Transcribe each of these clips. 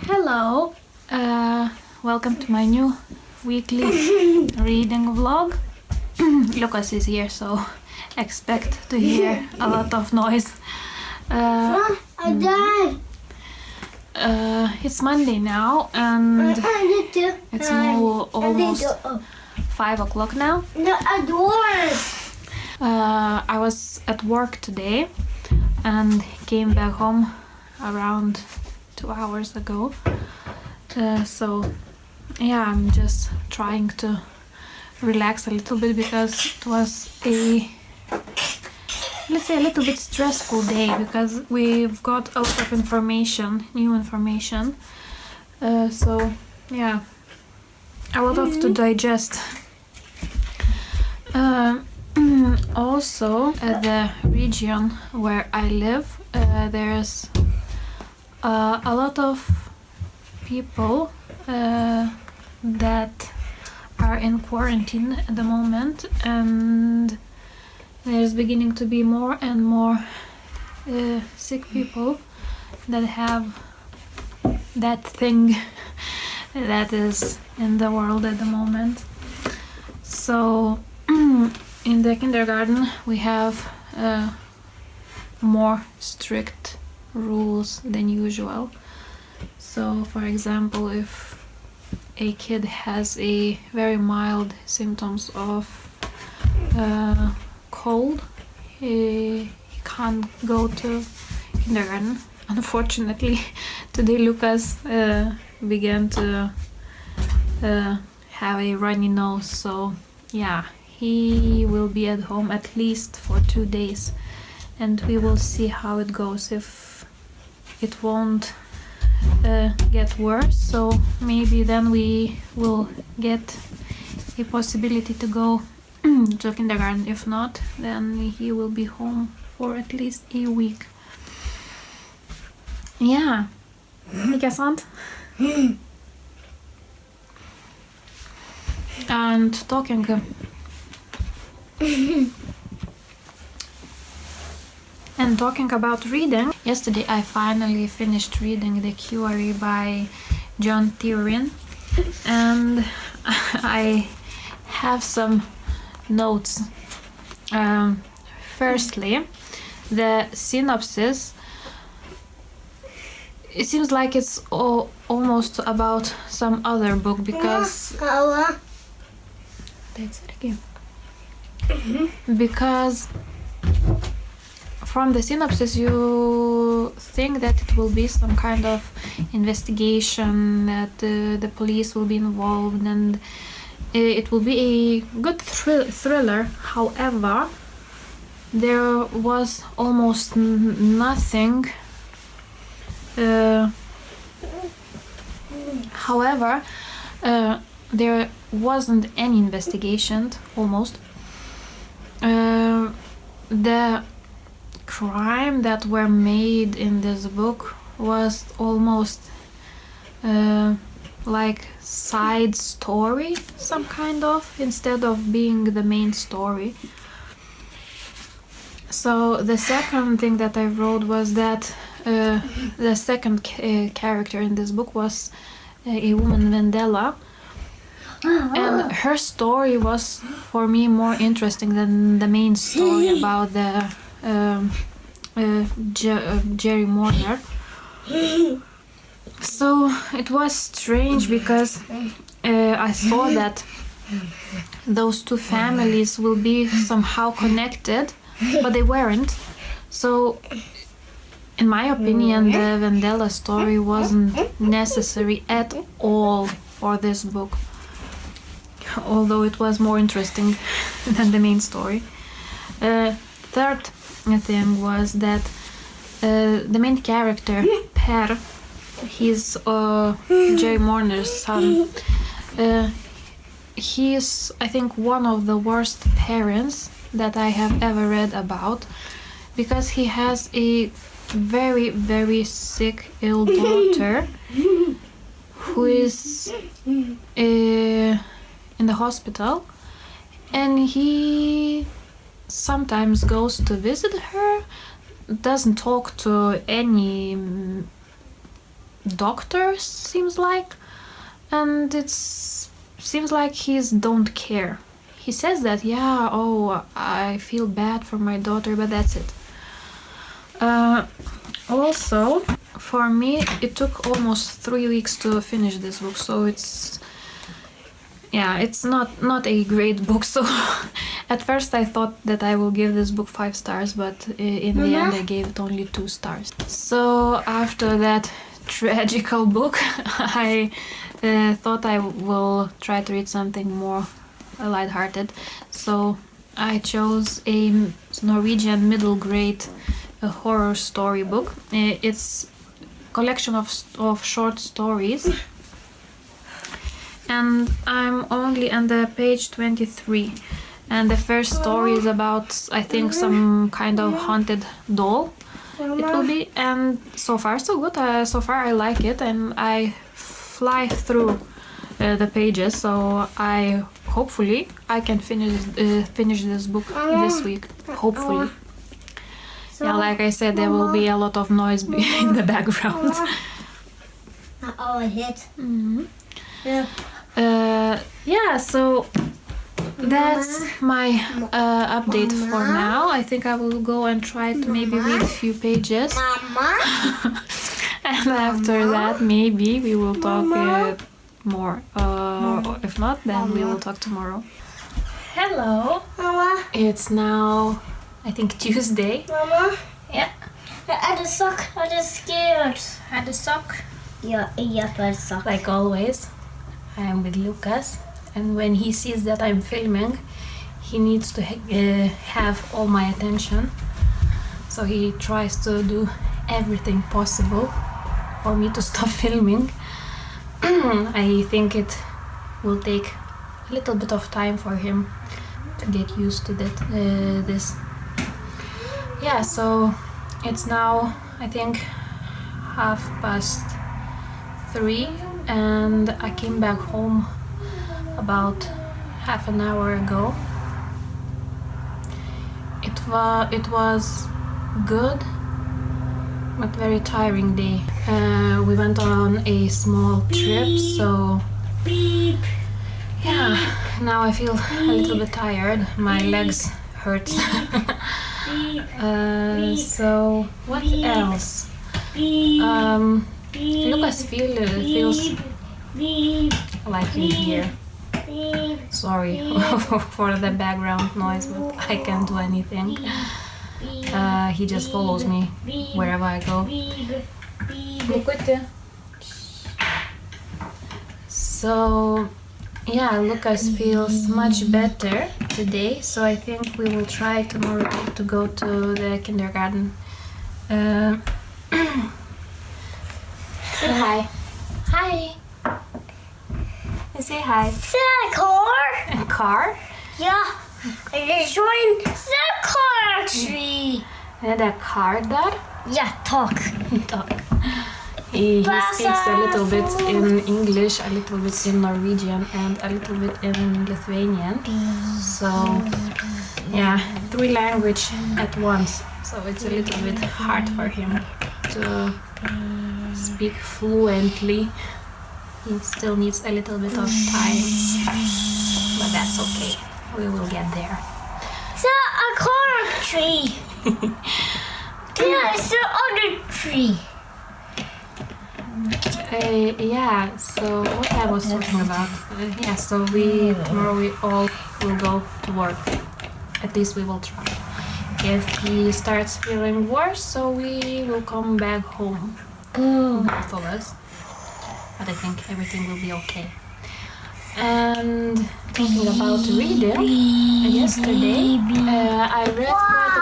Hello, welcome to my new weekly reading vlog. Lucas is here, so expect to hear a lot of noise. It's Monday now, and it's almost 5 o'clock now. I was at work today and came back home around 2 hours ago. So yeah, I'm just trying to relax a little bit because it was let's say a little bit stressful day because we've got a lot of new information. So yeah, a lot of to digest. Also, at the region where I live, there's a lot of people that are in quarantine at the moment, and there's beginning to be more and more sick people that have that thing that is in the world at the moment. So in the kindergarten we have more strict rules than usual. So for example, if a kid has a very mild symptoms of cold, he can't go to kindergarten. Unfortunately, today Lucas began to have a runny nose, so yeah, he will be at home at least for 2 days, and we will see how it goes. If it won't get worse, so maybe then we will get a possibility to go to kindergarten. If not, then he will be home for at least a week. Yeah, ikke sant? And talking about reading, yesterday I finally finished reading The Quarry by John Turin, and I have some notes. Firstly, the synopsis, it seems like it's almost about some other book because from the synopsis you think that it will be some kind of investigation, that the police will be involved, and it will be a good thriller. However, there was almost nothing. There wasn't any investigation, almost. The crime that were made in this book was almost like side story, some kind of, instead of being the main story. So the second thing that I wrote was that the second character in this book was a woman, Vendela, and her story was for me more interesting than the main story about the Jerry Morner. So it was strange because I thought that those two families will be somehow connected, but they weren't. So in my opinion, the Vendela story wasn't necessary at all for this book, although it was more interesting than the main story. Third thing was that the main character, Per, he's Jerry Morner's son. He is, I think, one of the worst parents that I have ever read about, because he has a very, very sick, ill daughter who is in the hospital, and he sometimes goes to visit her, doesn't talk to any doctor, seems like, and it seems like he's don't care. He says that, yeah, oh, I feel bad for my daughter, but that's it. Also, for me, it took almost 3 weeks to finish this book, so it's not a great book. So at first I thought that I will give this book 5 stars, but in the end I gave it only 2 stars. So after that tragical book, I thought I will try to read something more lighthearted. So I chose a Norwegian middle grade horror story book. It's collection of short stories, and I'm only on the page 23, and the first story is about, I think, some kind of haunted doll it will be, and so far so good. So far I like it, and I fly through the pages, so hopefully I can finish this book this week, hopefully. Yeah, like I said, there will be a lot of noise in the background. Oh, I hit. Mm-hmm. Yeah. Yeah, so that's my update for now. I think I will go and try to maybe read a few pages. Mama. And after that, maybe we will talk more. If not, then we will talk tomorrow. Hello. Mama. It's now, I think, Tuesday. Mama. Yeah. I just suck. I just scared. Had a sock. Yeah, I suck. Like always, I am with Lucas, and when he sees that I'm filming, he needs to have all my attention. So he tries to do everything possible for me to stop filming. I think it will take a little bit of time for him to get used to this. Yeah, so it's now, I think, 3:30, and I came back home about half an hour ago. It was good, but very tiring day. We went on a small trip, so yeah, now I feel a little bit tired. My legs hurt. So what else? Lucas feels like in here. Sorry for the background noise, but I can't do anything. He just follows me wherever I go. So yeah, Lucas feels much better today, so I think we will try tomorrow to go to the kindergarten. Say hi. Hi. Say hi. The car? A car? Yeah. I just joined the car actually. And a car there? Yeah, talk. Talk. He speaks a little bit in English, a little bit in Norwegian, and a little bit in Lithuanian. So yeah, 3 languages at once. So it's a little bit hard for him to speak fluently. He still needs a little bit of time, but that's okay. We will get there. It's a car tree. Yeah, it's the other tree. Yeah, so what I was talking about. Yeah, so tomorrow we all will go to work. At least we will try. If he starts feeling worse, so we will come back home, both of us. But I think everything will be okay. And talking about reading, yesterday I read quite a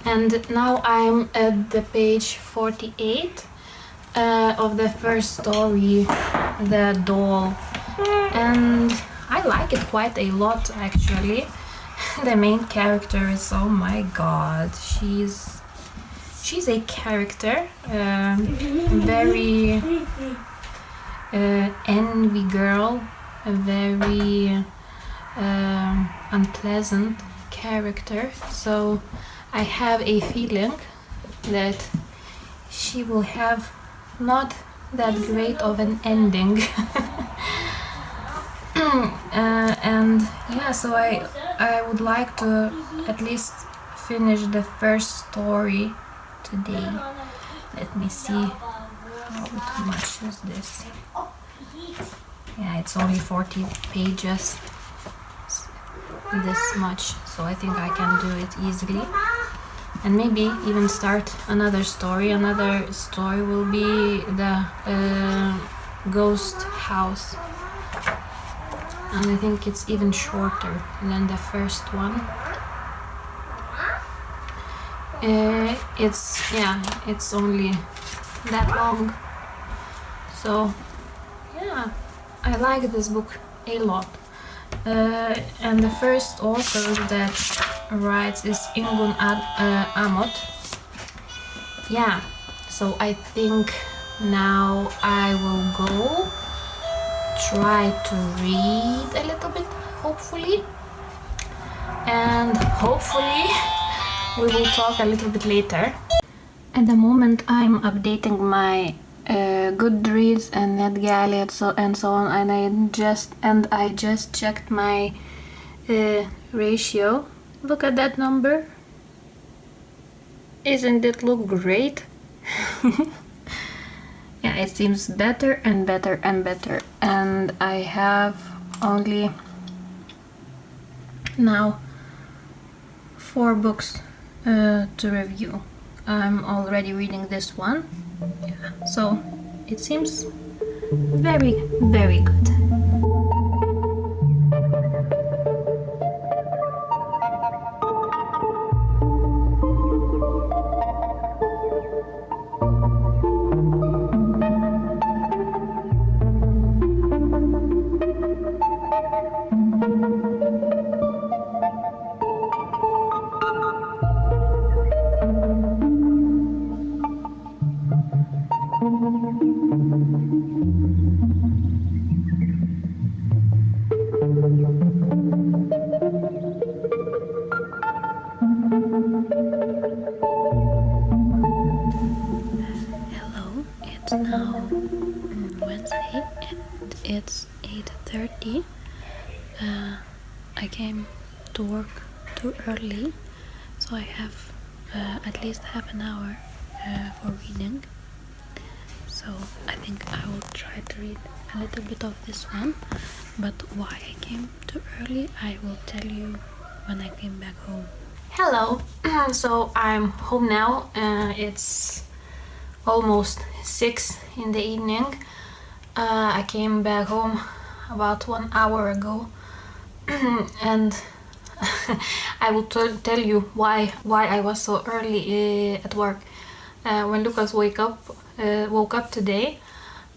bit, and now I'm at the page 48 of the first story, The Doll, and I like it quite a lot actually. The main character is, oh my god, she's a character, very envy girl, a very unpleasant character. So I have a feeling that she will have not that great of an ending. And yeah, so I would like to at least finish the first story today. Let me see how much is this. Yeah, it's only 40 pages, this much, so I think I can do it easily. And maybe even start another story. Another story will be the ghost house. And I think it's even shorter than the first one. It's only that long. So yeah, I like this book a lot. And the first author that writes is Ingun Amot. Yeah, so I think now I will go try to read a little bit, hopefully, and hopefully we will talk a little bit later. At the moment I'm updating my Goodreads and NetGalley and so on, and I just checked my ratio. Look at that number. Isn't it look great? Yeah, it seems better and better and better, and I have only now 4 books to review. I'm already reading this one. Yeah, so it seems very, very good. Hello, it's now Wednesday and it's 8:30. I came to work too early, so I have at least half an hour for reading. So I think I will try to read a little bit of this one, but why I came too early I will tell you when I came back home. Hello, so I'm home now. It's almost 6 in the evening. I came back home about 1 hour ago, and I will tell you why I was so early at work. When Lucas woke up today,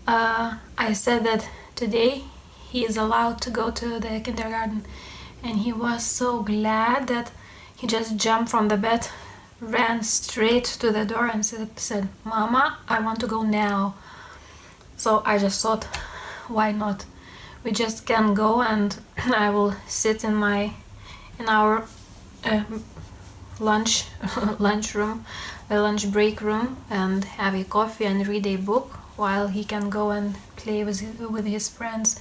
I said that today he is allowed to go to the kindergarten, and he was so glad that he just jumped from the bed, ran straight to the door and said, "Mama, I want to go now." So I just thought, why not? We just can go, and I will sit in our lunch room, the lunch break room, and have a coffee and read a book while he can go and play with his friends.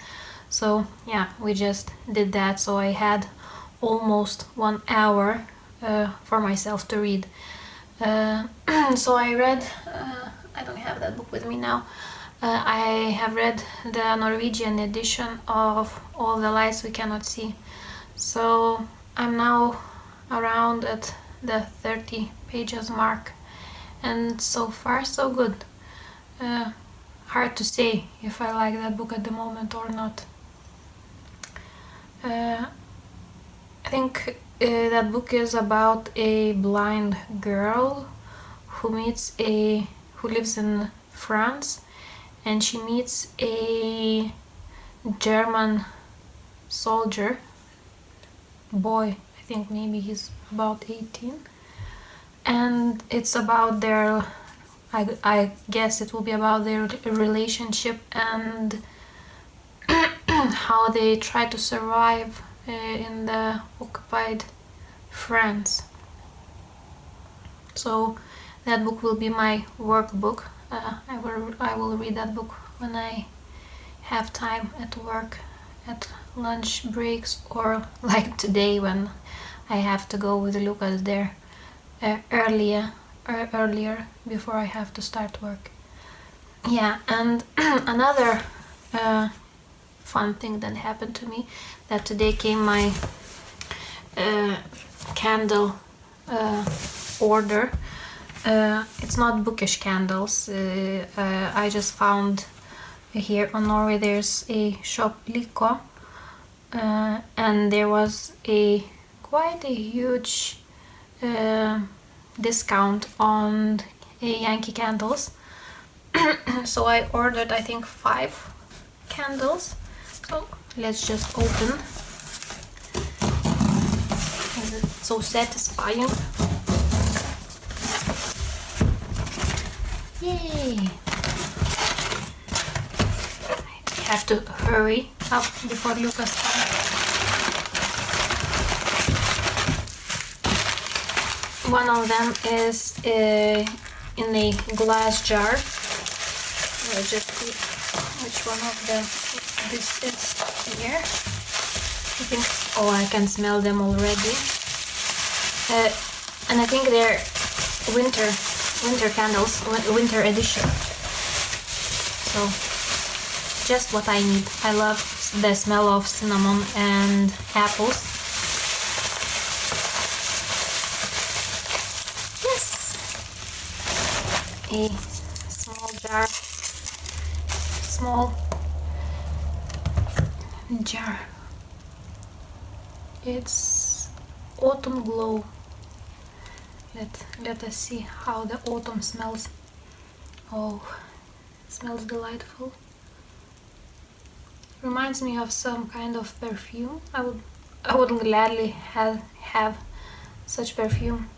So yeah, we just did that. So I had almost 1 hour for myself to read. So I read, I don't have that book with me now. I have read the Norwegian edition of All the Lights We Cannot See. So I'm now around at the 30 pages mark, and so far so good. Hard to say if I like that book at the moment or not. I think that book is about a blind girl who lives in France, and she meets a German soldier boy. I think maybe he's about 18, and it's about their, I guess it will be about their relationship and how they try to survive in the occupied France. So that book will be my workbook I will read that book when I have time at work, at lunch breaks, or like today when I have to go with Lucas there earlier before I have to start work. Yeah, and another fun thing that happened to me, that today came my candle order. It's not bookish candles. I just found here on Norway there's a shop Liko, and there was quite a huge discount on Yankee candles. So I ordered, I think, 5 candles. So let's just open. It's so satisfying. Yay! I have to hurry up before Lucas comes. One of them is in a glass jar. Let's just see which one of them this is here. I think, oh, I can smell them already. And I think they're winter candles, winter edition. So just what I need. I love the smell of cinnamon and apples. Yes, a small jar. It's autumn glow. Let us see how the autumn smells. Oh, it smells delightful. Reminds me of some kind of perfume. I would gladly have such perfume.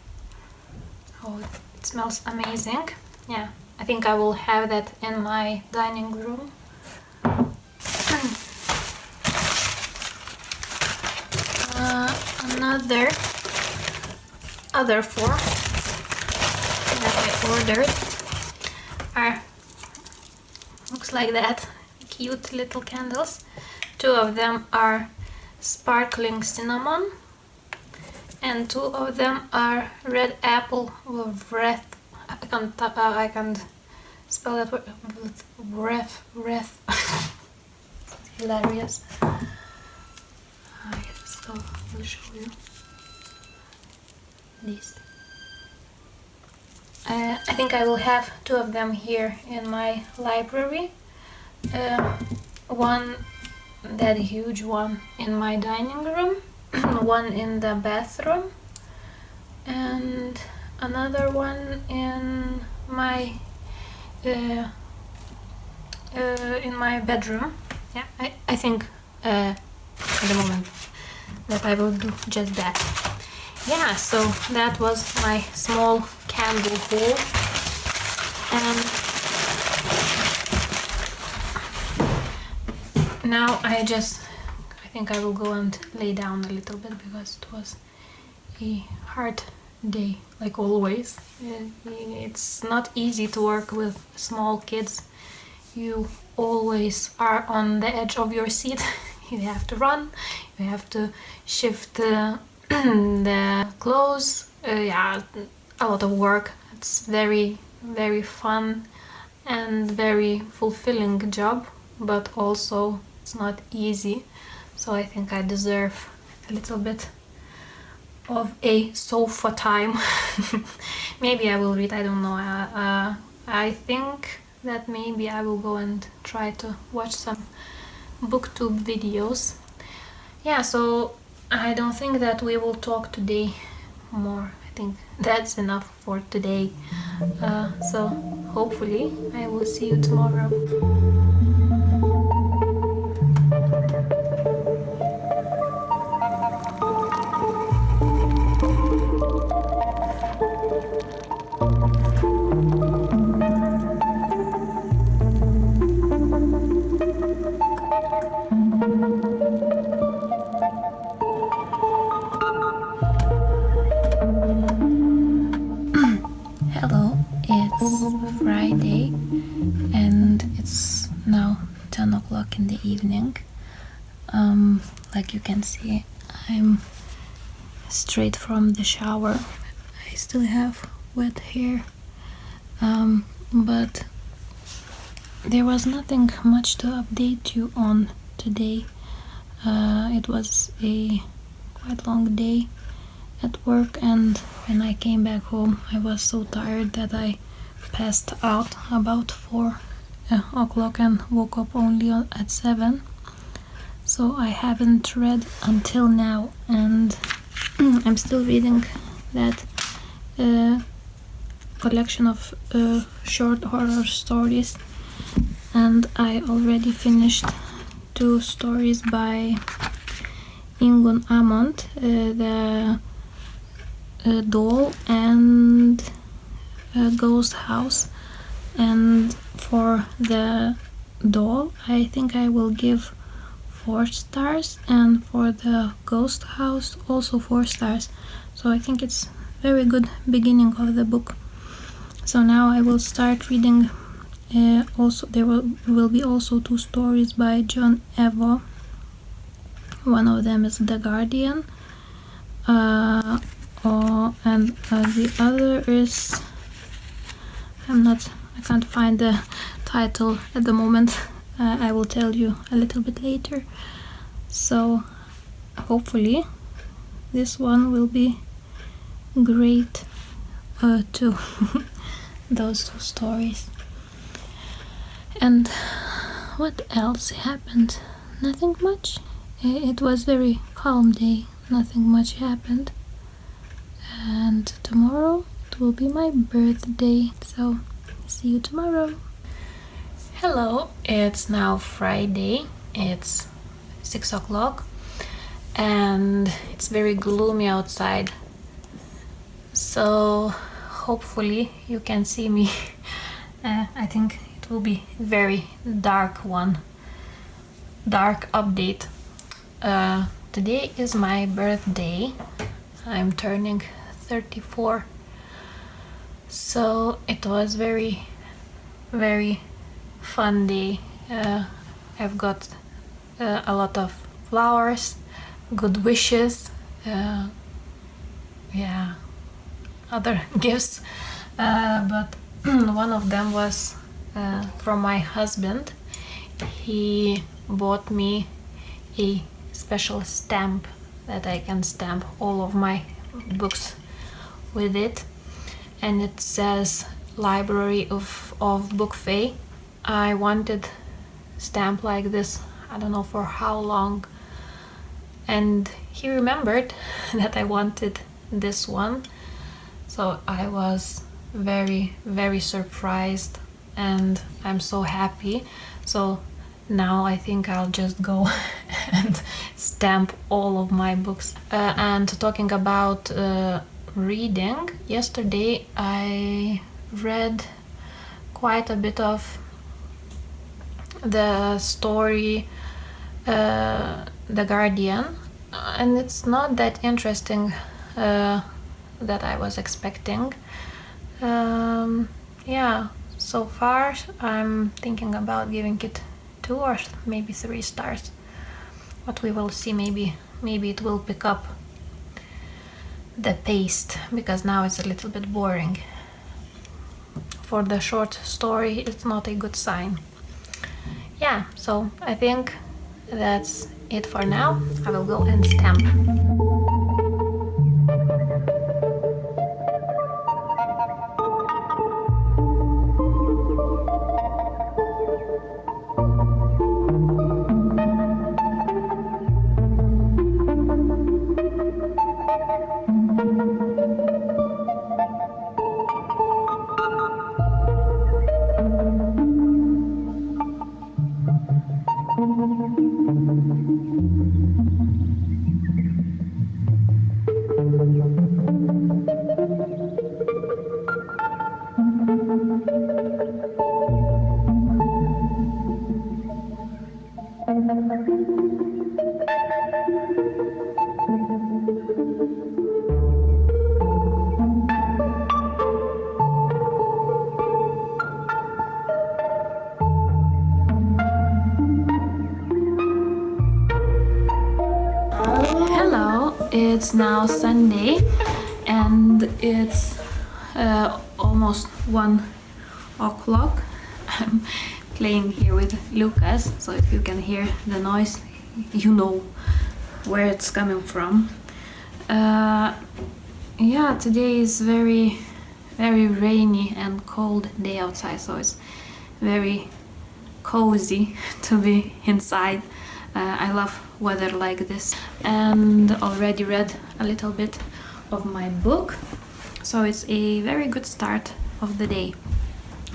Oh, it smells amazing. Yeah, I think I will have that in my dining room. Other 4 that I ordered are, looks like that, cute little candles. 2 of them are sparkling cinnamon, and 2 of them are red apple with wreath. I can't spell that word with wreath. Hilarious. So I'll show you this. I think I will have 2 of them here in my library. One, that huge one, in my dining room, one in the bathroom, and another one in my bedroom. Yeah, I think at the moment that I will do just that. Yeah, so that was my small candle haul, and now I think I will go and lay down a little bit, because it was a hard day, like always. It's not easy to work with small kids. You always are on the edge of your seat. You have to run, you have to shift the clothes. Yeah, a lot of work. It's very, very fun and very fulfilling job, but also it's not easy. So I think I deserve a little bit of a sofa time. Maybe I will read, I don't know. I think that maybe I will go and try to watch some booktube videos. Yeah, so I don't think that we will talk today more. I think that's enough for today. So hopefully I will see you tomorrow. Hello, it's Friday, 10 o'clock in the evening. Like you can see, I'm straight from the shower. I still have wet hair, but there was nothing much to update you on today. It was a quite long day at work, and when I came back home I was so tired that I passed out about 4 o'clock and woke up only at 7. So I haven't read until now, and I'm still reading that collection of short horror stories, and I already finished 2 stories by Ingun Amont, the Doll and Ghost House. And for the Doll, I think I will give 4 stars, and for the Ghost House also 4 stars. So I think it's very good beginning of the book. So now I will start reading. Also there will be also 2 stories by John Evo. One of them is The Guardian, and the other is I can't find the title at the moment. I will tell you a little bit later. So hopefully this one will be great too. Those 2 stories. And what else happened? Nothing much. It was very calm day. Nothing much happened. And tomorrow it will be my birthday. So see you tomorrow. Hello, it's now Friday. It's 6 o'clock and it's very gloomy outside. So hopefully you can see me. I think it will be very dark update. Today is my birthday. I'm turning 34. So it was very, very fun day. I've got a lot of flowers, good wishes, other gifts, but one of them was from my husband. He bought me a special stamp that I can stamp all of my books with it, and it says Library of Book Fae. I wanted stamp like this, I don't know for how long, and he remembered that I wanted this one, so I was very, very surprised, and I'm so happy. So now I think I'll just go and stamp all of my books. And talking about reading, yesterday I read quite a bit of the story The Guardian, and it's not that interesting that I was expecting. So far I'm thinking about giving it 2 or maybe 3 stars, but we will see. Maybe it will pick up the pace, because now it's a little bit boring. For the short story, it's not a good sign. Yeah, so I think that's it for now. I will go and stamp. it's now Sunday and it's almost 1 o'clock. I'm playing here with Lucas, so if you can hear the noise, you know where it's coming from. Yeah, today is very rainy and cold day outside, so it's very cozy to be inside. I love weather like this, and already read a little bit of my book, so it's a very good start of the day.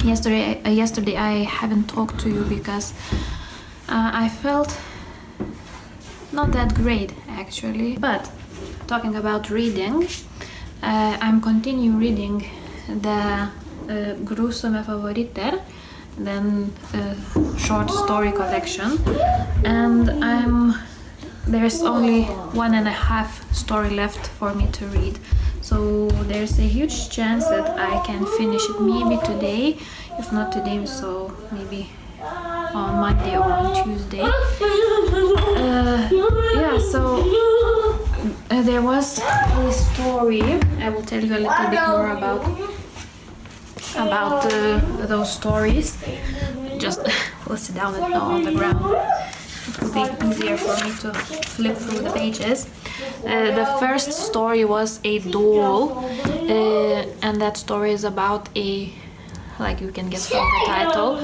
Yesterday I haven't talked to you because I felt not that great actually. But talking about reading, I'm continue reading the Grusomme Favoriter, then short story collection, and there's only 1.5 story left for me to read. So there's a huge chance that I can finish it maybe today. If not today, so maybe on Monday or on Tuesday. Yeah, so there was a story. I will tell you a little bit more about those stories. Just we'll sit down on the ground. It will be easier for me to flip through the pages. The first story was a doll, and that story is about like you can guess from the title,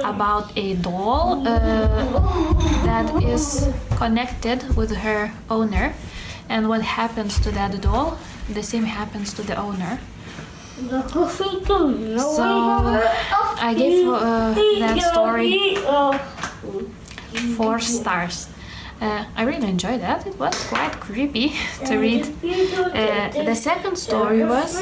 about a doll that is connected with her owner, and what happens to that doll, the same happens to the owner. So I gave that story 4 stars. I really enjoyed that. It was quite creepy to read. The second story was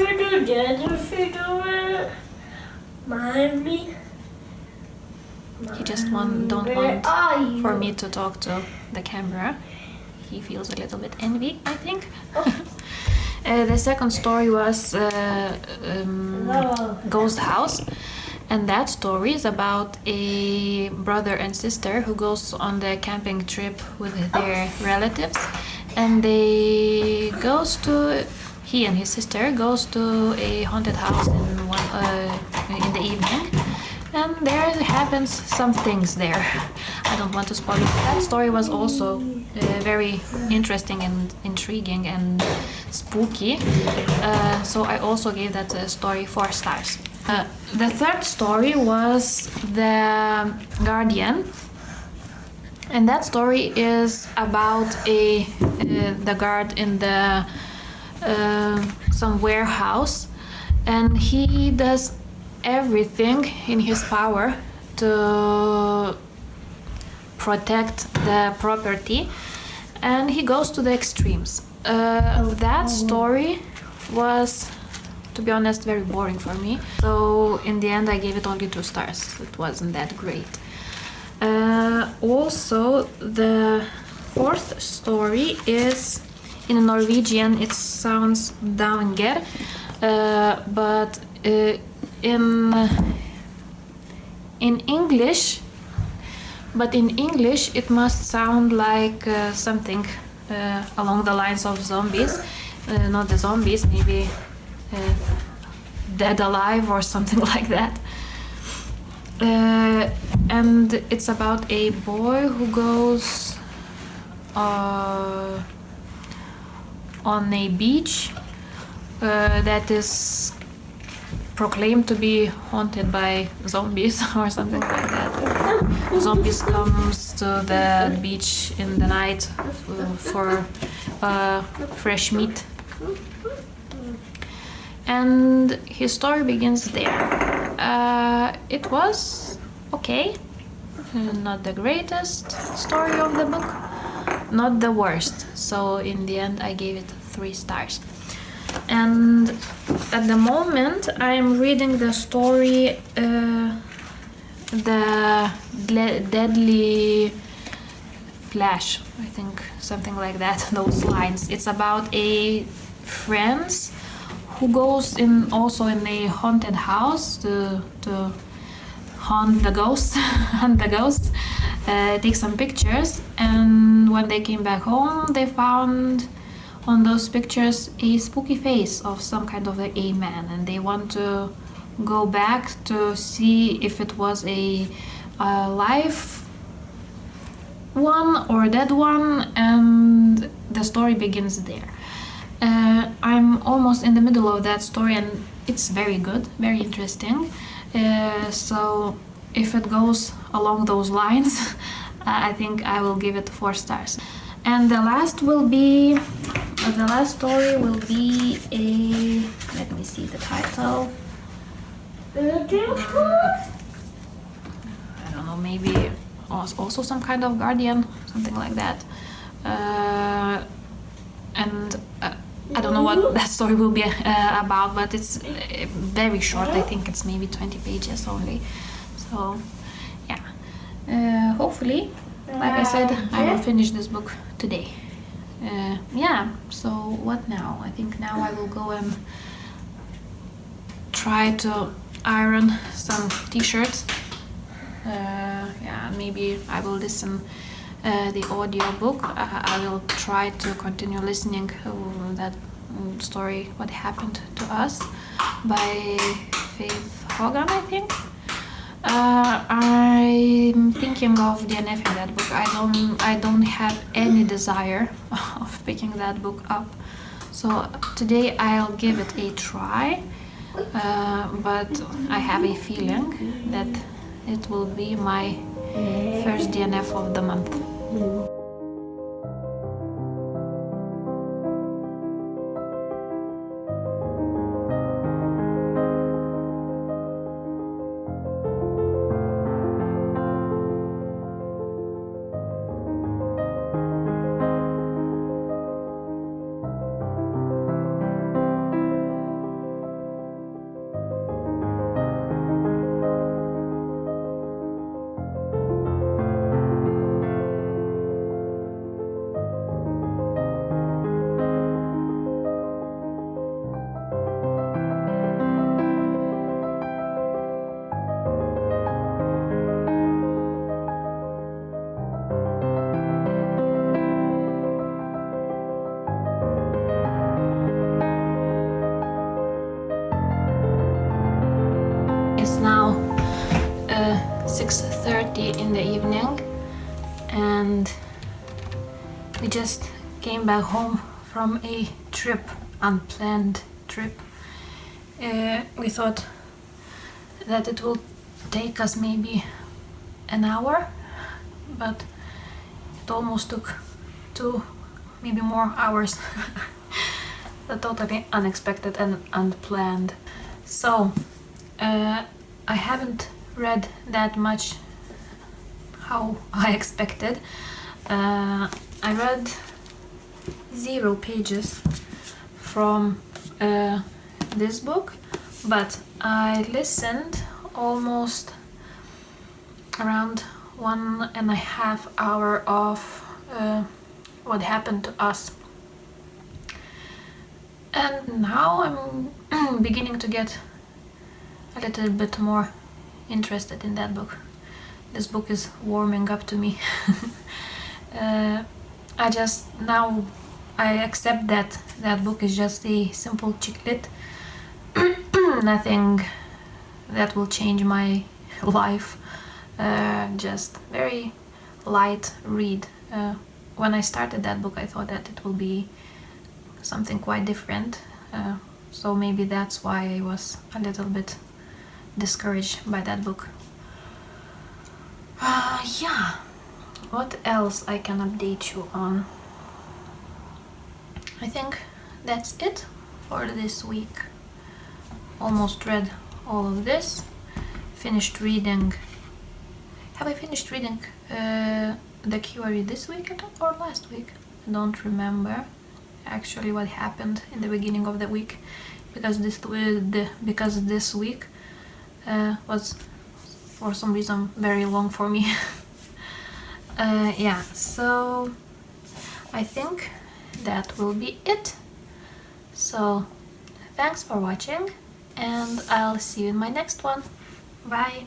he just don't want for me to talk to the camera. He feels a little bit envy, I think. The second story was Ghost House, and that story is about a brother and sister who goes on the camping trip with their relatives, and he and his sister goes to a haunted house in the evening, and there happens some things there. I don't want to spoil it. That story was also very interesting and intriguing and spooky, so I also gave that story 4 stars. The third story was The Guardian, and that story is about the guard in some warehouse, and he does everything in his power to protect the property, and he goes to the extremes. That story was, to be honest, very boring for me, so in the end I gave it only 2 stars. It wasn't that great. Also, the 4th story is in Norwegian. It sounds Danger, but in English it must sound like something along the lines of zombies. Not the zombies, maybe Dead Alive or something like that. And it's about a boy who goes on a beach that is proclaimed to be haunted by zombies or something like that. Zombies comes to the beach in the night for fresh meat. And his story begins there. It was okay, not the greatest story of the book, not the worst, so in the end I gave it 3 stars. And at the moment I'm reading the story The Deadly Flash, I think, something like that, those lines. It's about a friends who goes also in a haunted house to hunt the ghosts, take some pictures, and when they came back home they found on those pictures a spooky face of some kind of a man, and they want to go back to see if it was a live one or a dead one, and the story begins there. I'm almost in the middle of that story, and it's very good, very interesting. So if it goes along those lines, I think I will give it 4 stars. And the last story will be a, let me see the title. I don't know, maybe also some kind of Guardian, something like that. I don't know what that story will be about, but it's very short. I think it's maybe 20 pages only. So, yeah. Hopefully, like I said, I will finish this book today. Yeah, so what now? I think now I will go and try to iron some t-shirts. Yeah, maybe I will listen the audio book. I will try to continue listening that story, What Happened to Us, by Faith Hogan, I think. I'm thinking of DNF in that book. I don't have any desire of picking that book up. So today I'll give it a try, but I have a feeling that it will be my first DNF of the month. It's now 6:30 in the evening, and we just came back home from a trip, unplanned trip. We thought that it will take us maybe an hour, but it almost took 2, maybe more hours. Totally unexpected and unplanned. So I haven't read that much how I expected. I read 0 pages from this book, but I listened almost around 1.5 hours of What Happened to Us. And now I'm beginning to get a little bit more interested in that book. This book is warming up to me. I accept that that book is just a simple chick lit. Nothing that will change my life. Just very light read. When I started that book, I thought that it will be something quite different. So maybe that's why I was a little bit discouraged by that book. Yeah, what else I can update you on? I think that's it for this week. Almost read all of this. Finished reading. Have I finished reading the QRE this week or last week? I don't remember actually what happened in the beginning of the week, because this week was for some reason very long for me. Yeah, so I think that will be it. So thanks for watching, and I'll see you in my next one. Bye.